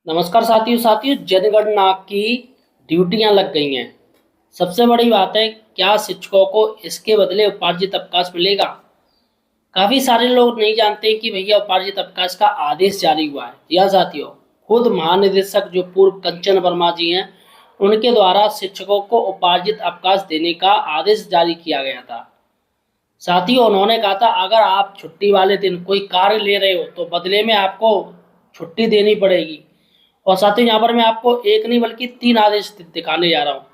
नमस्कार साथियों साथियों जनगणना की ड्यूटियां लग गई हैं। सबसे बड़ी बात है, क्या शिक्षकों को इसके बदले उपार्जित अवकाश मिलेगा? काफी सारे लोग नहीं जानते कि भैया उपार्जित अवकाश का आदेश जारी हुआ है। या साथियों, खुद महानिदेशक जो पूर्व कंचन वर्मा जी हैं, उनके द्वारा शिक्षकों को उपार्जित अवकाश देने का आदेश जारी किया गया था। साथियों, उन्होंने कहा था अगर आप छुट्टी वाले दिन कोई कार्य ले रहे हो तो बदले में आपको छुट्टी देनी पड़ेगी। और साथियों, यहाँ पर मैं आपको एक नहीं बल्कि 3 आदेश दिखाने जा रहा हूँ।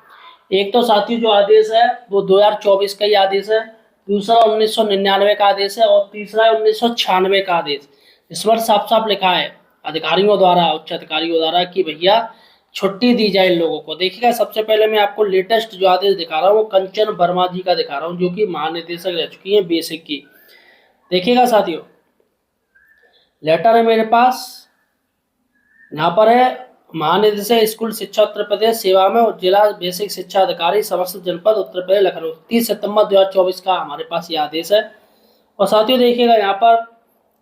एक तो साथियों जो आदेश है वो 2024 का ही आदेश है, दूसरा 1999 का आदेश है और तीसरा है 1996 का आदेश। इस पर साफ साफ लिखा है अधिकारियों द्वारा, उच्च अधिकारियों द्वारा कि भैया छुट्टी दी जाए इन लोगों को। देखिएगा, सबसे पहले मैं आपको लेटेस्ट जो आदेश दिखा रहा हूँ वो कंचन वर्मा जी का दिखा रहा हूँ, जो कि महानिदेशक रह चुकी हैं बेसिक की। देखिएगा साथियों, लेटर है मेरे पास, यहाँ पर है महानिदेशक स्कूल शिक्षा उत्तर प्रदेश सेवा में और जिला बेसिक शिक्षा अधिकारी समस्त जनपद उत्तर प्रदेश लखनऊ, 30 सितंबर 2024 का हमारे पास ये आदेश है। और साथियों देखिएगा, यहाँ पर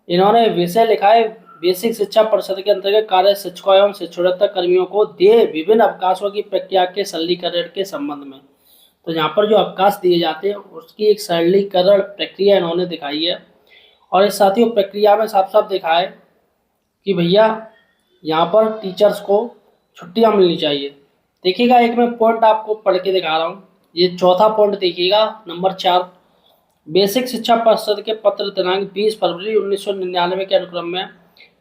इन्होंने विषय लिखा है बेसिक शिक्षा परिषद के अंतर्गत कार्य शिक्षकों एवं शिक्षणोत्तर कर्मियों को दिए विभिन्न अवकाशों की प्रक्रिया के सरलीकरण के संबंध में। तो यहाँ पर जो अवकाश दिए जाते हैं उसकी एक सरलीकरण प्रक्रिया इन्होंने दिखाई है। और इस साथियों प्रक्रिया में साफ साफ दिखा है कि भैया यहाँ पर टीचर्स को छुट्टियाँ मिलनी चाहिए। देखिएगा, एक मैं पॉइंट आपको पढ़ के दिखा रहा हूँ। ये चौथा पॉइंट देखिएगा, नंबर 4, बेसिक शिक्षा परिषद के पत्र दिनांक 20 फरवरी 1999 के अनुक्रम में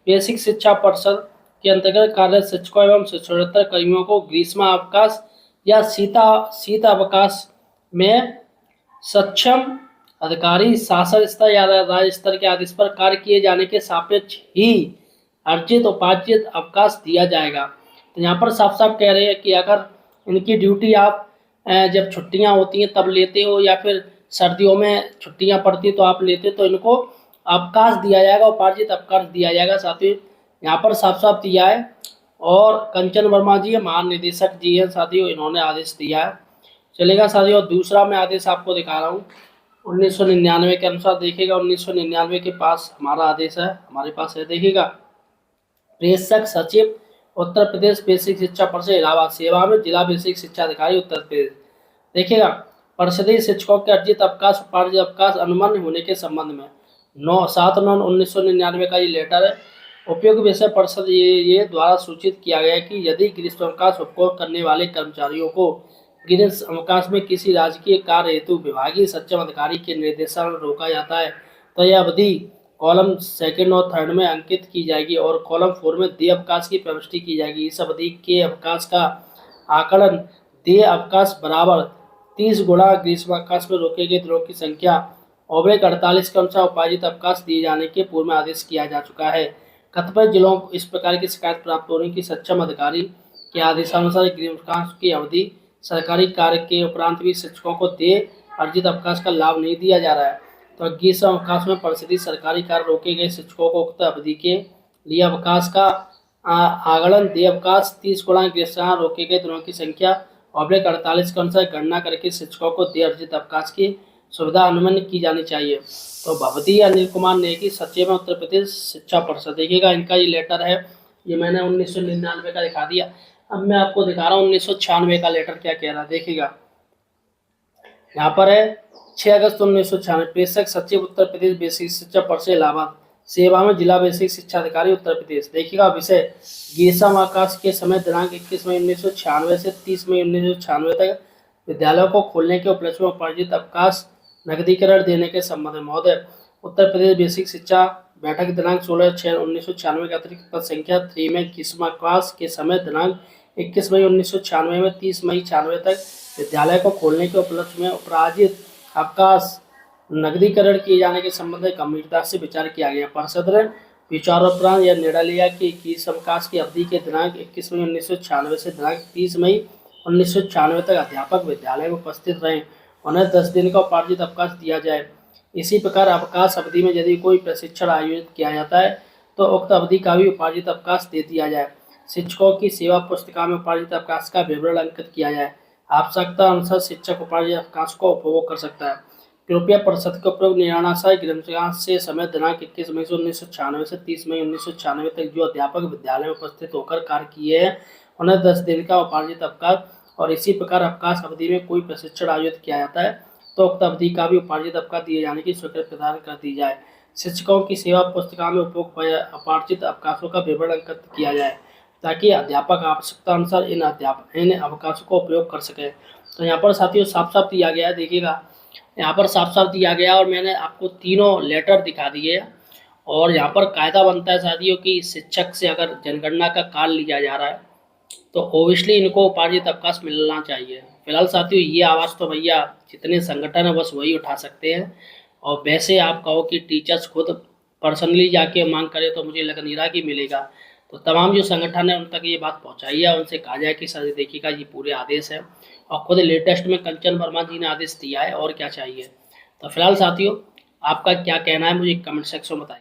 बेसिक शिक्षा परिषद के अंतर्गत कार्यरत शिक्षकों एवं शिक्षणोत्तर कर्मियों को ग्रीष्मावकाश या शीत अवकाश में सक्षम अधिकारी शासन स्तर या राज्य स्तर के आदेश पर कार्य किए जाने के सापेक्ष ही अर्जित उपार्जित अवकाश दिया जाएगा। तो यहाँ पर साफ साफ कह रहे हैं कि अगर इनकी ड्यूटी आप जब छुट्टियाँ होती हैं तब लेते हो या फिर सर्दियों में छुट्टियाँ पड़ती तो आप लेते, तो इनको अवकाश दिया जाएगा, उपार्जित अवकाश दिया जाएगा। साथियों यहाँ पर साफ साफ दिया है और कंचन वर्मा जी है, महानिदेशक जी हैं साथियों, इन्होंने आदेश दिया है। चलेगा साथियों, दूसरा मैं आदेश आपको दिखा रहा हूँ 1999 के अनुसार। देखिएगा, 1999 के पास हमारा आदेश है, हमारे पास है। देखिएगा, प्रेषक सचिव उत्तर प्रदेश बेसिक शिक्षा परिषद इलाहाबाद सेवा में जिला बेसिक शिक्षा अधिकारी उत्तर प्रदेश। देखिएगा, परिषदीय शिक्षकों के अर्जित अवकाश उपार्जित अवकाश अनुमन्य होने के संबंध में 7/9/1999 का ये लेटर है। उपयुक्त विषय परिषद ये द्वारा सूचित किया गया कि यदि ग्रीष्मावकाश उपभोग करने वाले कर्मचारियों को ग्रीष्म अवकाश में किसी राजकीय कार्य हेतु विभागीय सक्षम अधिकारी के निर्देशन में रोका जाता है तो यह अवधि कॉलम सेकंड और थर्ड में अंकित की जाएगी और कॉलम 4 में देय अवकाश की प्रविष्टि की जाएगी। इस अवधि के अवकाश का आकलन देय अवकाश बराबर 30 गुणा ग्रीष्मावकाश में रोके गए दिनों की संख्या / 48 के अनुसार उपार्जित अवकाश दिए जाने के पूर्व में आदेश किया जा चुका है। कतिपय जिलों को इस प्रकार की शिकायत प्राप्त होने की सक्षम अधिकारी के आदेशानुसार ग्रीष्मावकाश की अवधि सरकारी कार्य के उपरांत भी शिक्षकों को देय अर्जित अवकाश का लाभ नहीं दिया जा रहा है। तो ग्रीष्म अवकाश में परिषदीय सरकारी कार्य रोके गए शिक्षकों को उक्त अवधि के लिए अवकाश का आगणन देय अवकाश 30 गुणा ग्रीष्म रोके गए दिनों की संख्या / 48 के अनुसार गणना करके शिक्षकों को देय अर्जित अवकाश की सुविधा अनुमन्य की जानी चाहिए। तो भवती अनिल कुमार नेगी, सचिव में उत्तर प्रदेश शिक्षा परिषद। देखिएगा, इनका ये लेटर है, ये मैंने 1999 का दिखा दिया। अब मैं आपको दिखा रहा हूँ 1996 का लेटर क्या कह रहा है। देखिएगा, यहाँ पर है 6 अगस्त 1996, प्रेषक सचिव उत्तर प्रदेश बेसिक शिक्षा परिषद इलाहाबाद सेवा में जिला बेसिक शिक्षा अधिकारी उत्तर प्रदेश। देखिएगा, विषय ग्रीष्म अवकाश के समय दिनांक 21 मई 1996 से 30 मई 1996 तक विद्यालयों को खोलने के उपलक्ष्य में उपार्जित अवकाश नकदीकरण देने के संबंध में महोदय उत्तर प्रदेश बेसिक शिक्षा बैठक दिनांक 16/6/1996 के अतिरिक्त पद संख्या 3 में ग्रीष्मावकाश के समय दिनांक 21 मई 1996 में 30 मई 96 तक विद्यालय को खोलने के उपलक्ष्य में उपार्जित अवकाश नकदीकरण किए जाने के संबंध में गंभीरता से विचार किया गया। परिषद ने विचारोपरांत यह निर्णय लिया कि ग्रीष्मावकाश की अवधि के दिनांक 21 मई 1996 से दिनांक 30 मई 1996 तक अध्यापक विद्यालय में उपस्थित रहें, उन्हें 10 दिन का उपार्जित अवकाश दिया जाए। इसी प्रकार अवकाश अवधि में यदि कोई प्रशिक्षण आयोजित किया जाता है तो उक्त अवधि का भी उपार्जित अवकाश दे दिया जाए। शिक्षकों की सेवा पुस्तिका में उपार्जित अवकाश का विवरण अंकित किया जाए। आवश्यकता अनुसार शिक्षक उपार्जित अवकाश को उपभोग कर सकता है। कृपया परिषद का उपयोग निराशाई ग्रंथांश से समय दिनांक 21 मई 1996 से 30 मई 1996 तक जो अध्यापक विद्यालय में उपस्थित होकर कार्य किए हैं उन्हें 10 दिन का उपार्जित अवकाश, और इसी प्रकार अवकाश अवधि में कोई प्रशिक्षण आयोजित किया जाता है तो उक्त अवधि का भी उपार्जित अवकाश दिए जाने की स्वीकृति प्रदान कर दी जाए। शिक्षकों की सेवा पुस्तिका में उपयोग उपार्जित अवकाशों का विवरण अंकित किया जाए ताकि अध्यापक आवश्यकता अनुसार इन अवकाशों का उपयोग कर सके। तो यहाँ पर साथियों साफ साफ दिया गया है, देखिएगा यहाँ पर साफ साफ दिया गया और मैंने आपको तीनों लेटर दिखा दिए। और यहाँ पर कायदा बनता है साथियों कि शिक्षक से अगर जनगणना का कार्य लिया जा रहा है तो ओबियसली इनको उपार्जित अवकाश मिलना चाहिए। फिलहाल साथियों ये आवाज़ तो भैया जितने संगठन है बस वही उठा सकते हैं, और वैसे आप कहो कि टीचर्स खुद पर्सनली जाके मांग करें तो मुझे लग नहीं रहा कि मिलेगा। तो तमाम जो संगठन है उन तक ये बात पहुंचाई है, उनसे कहा जाए कि सर देखिएगा ये पूरे आदेश है, और खुद लेटेस्ट में कंचन वर्मा जी ने आदेश दिया है, और क्या चाहिए। तो फिलहाल साथियों आपका क्या कहना है मुझे कमेंट सेक्शन में बताइए।